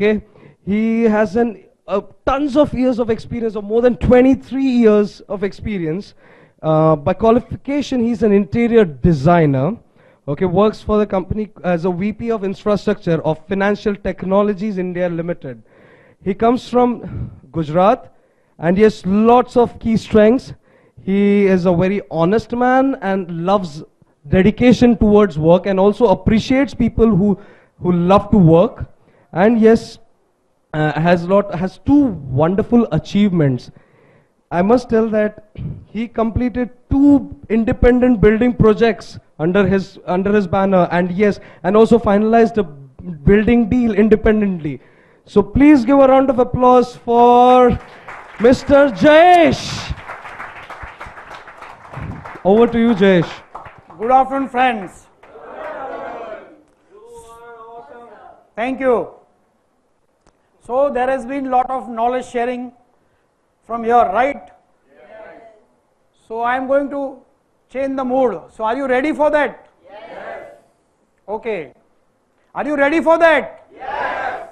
Okay, he has tons of years of experience, of more than 23 years of experience. By qualification, he's an interior designer. Okay, works for the company as a VP of Infrastructure of Financial Technologies India Limited. He comes from Gujarat and he has lots of key strengths. He is a very honest man and loves dedication towards work and also appreciates people who love to work. And yes, has two wonderful achievements. I must tell that he completed 2 independent building projects under his banner, and yes, and also finalized a building deal independently. So please give a round of applause for Mr. Jayesh. Over to you, Jayesh. Good afternoon, friends. Thank you. So there has been lot of knowledge sharing from here, right? Yes. So I am going to change the mood. So are you ready for that? Yes. Okay. Are you ready for that? Yes.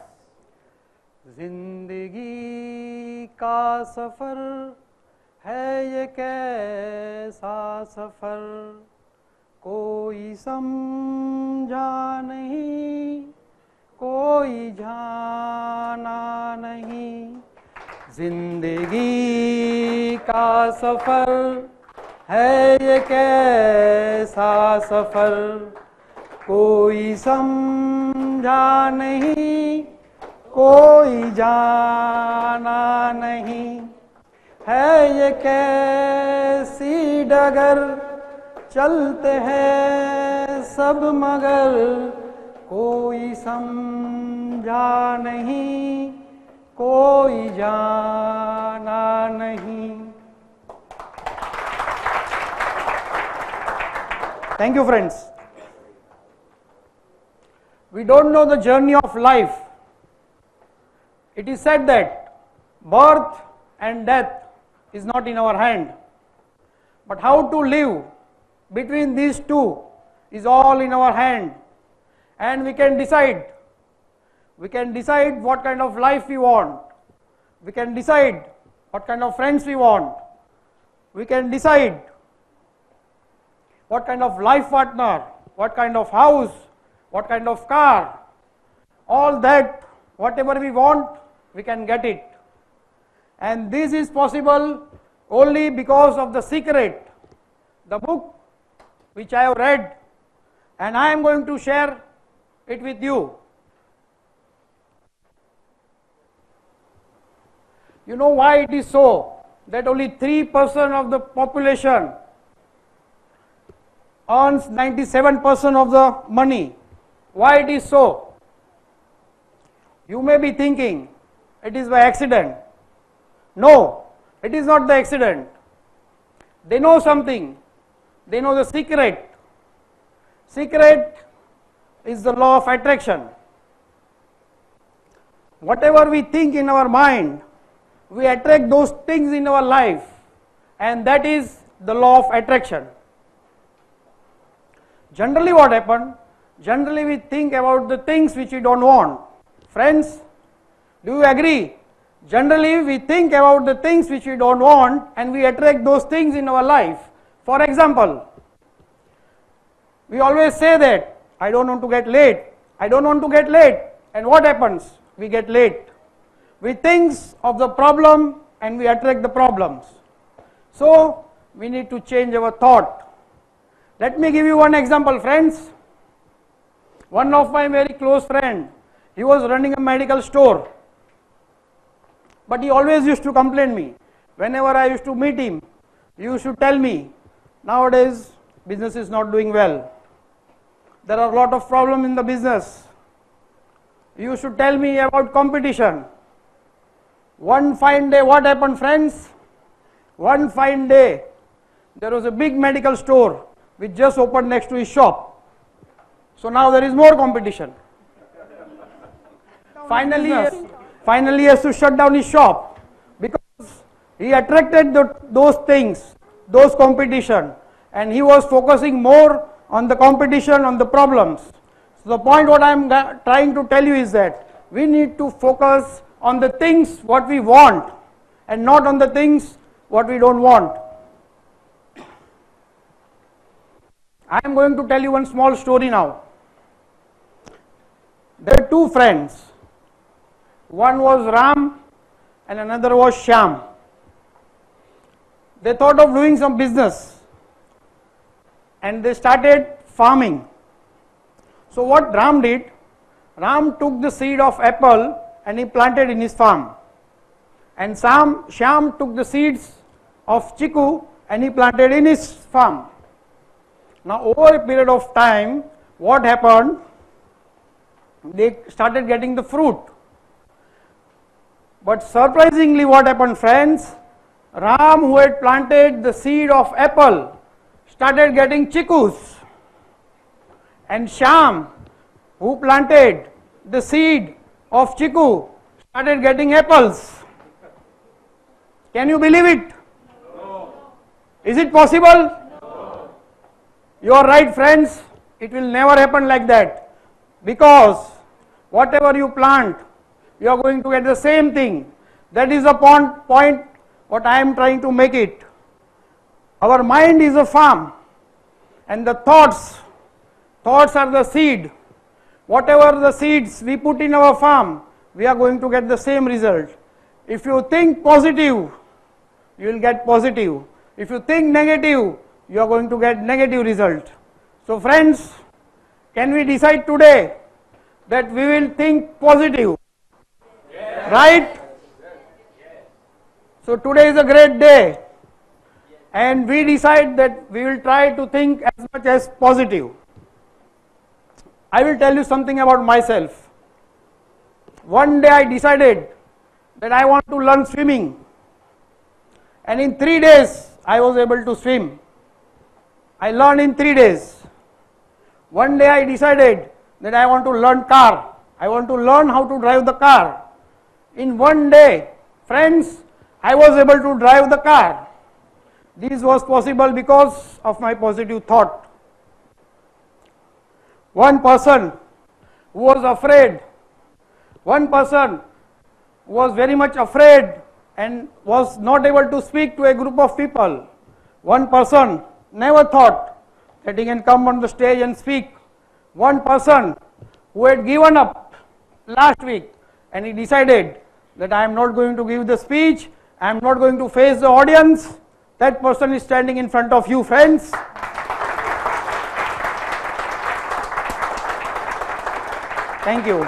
जिंदगी का सफर है ये कैसा सफर कोई समझा नहीं कोई जाना नहीं जिंदगी का सफर है ये कैसा सफर कोई समझा नहीं कोई जाना नहीं है ये कैसी डगर चलते हैं सब मगर कोई समझा नहीं कोई जाना नहीं. Thank you, friends. We don't know the journey of life. It is said that birth and death is not in our hand, but how to live between these two is all in our hand, and we can decide. We can decide what kind of life we want. We can decide what kind of friends we want. We can decide what kind of life partner, what kind of house, what kind of car. All that, whatever we want, we can get it. And this is possible only because of the secret, the book which I have read, and I am going to share it with you. You know why it is so that only 3% of the population earns 97% of the money? Why it is so? You may be thinking it is by accident. No, it is not the accident. They know something. They know the secret. Secret is the law of attraction. Whatever we think in our mind, we attract those things in our life, and that is the law of attraction. Generally what happens? Generally we think about the things which we don't want. Friends, do you agree? Generally we think about the things which we don't want and we attract those things in our life. For example, we always say that I don't want to get late, I don't want to get late, and what happens? We get late. We think of the problem and we attract the problems. So we need to change our thought. Let me give you one example, friends. One of my very close friend, he was running a medical store, but he always used to complain me. Whenever I used to meet him, he used to tell me, nowadays business is not doing well. There are a lot of problems in the business. He used to tell me about competition. One fine day, what happened, friends? One fine day, there was a big medical store which just opened next to his shop. So now there is more competition. Finally he has to shut down his shop because he attracted those things, those competition, and he was focusing more on the competition, on the problems. So the point what I am trying to tell you is that we need to focus on the things what we want and not on the things what we don't want. I am going to tell you one small story now. There are two friends. One was Ram and another was Shyam. They thought of doing some business and they started farming. So what Ram did, Ram took the seed of apple and he planted in his farm. And Shyam took the seeds of chiku and he planted in his farm. Now over a period of time, what happened? They started getting the fruit. But surprisingly what happened, friends? Ram, who had planted the seed of apple, started getting chikus. And Shyam, who planted the seed of chiku, started getting apples. Can you believe it? No. Is it possible? No. You are right, friends. It will never happen like that. Because whatever you plant, you are going to get the same thing. That is the point what I am trying to make it. Our mind is a farm and the thoughts are the seed. Whatever the seeds we put in our farm, we are going to get the same result. If you think positive, you will get positive. If you think negative, you are going to get negative result. So friends, can we decide today that we will think positive? Yes. Right? Yes. So today is a great day and we decide that we will try to think as much as positive. I will tell you something about myself. One day I decided that I want to learn swimming, and in 3 days I was able to swim. I learned in 3 days. One day I decided that I want to learn car. I want to learn how to drive the car. In 1 day, friends, I was able to drive the car. This was possible because of my positive thought. One person who was afraid, one person who was very much afraid and was not able to speak to a group of people, one person never thought that he can come on the stage and speak. One person who had given up last week and he decided that I am not going to give the speech, I am not going to face the audience. That person is standing in front of you, friends. Thank you.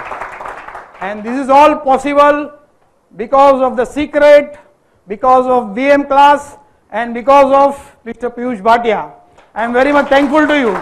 And this is all possible because of the secret, because of VM class, and because of Mr. Piyush Bhatia. I am very much thankful to you.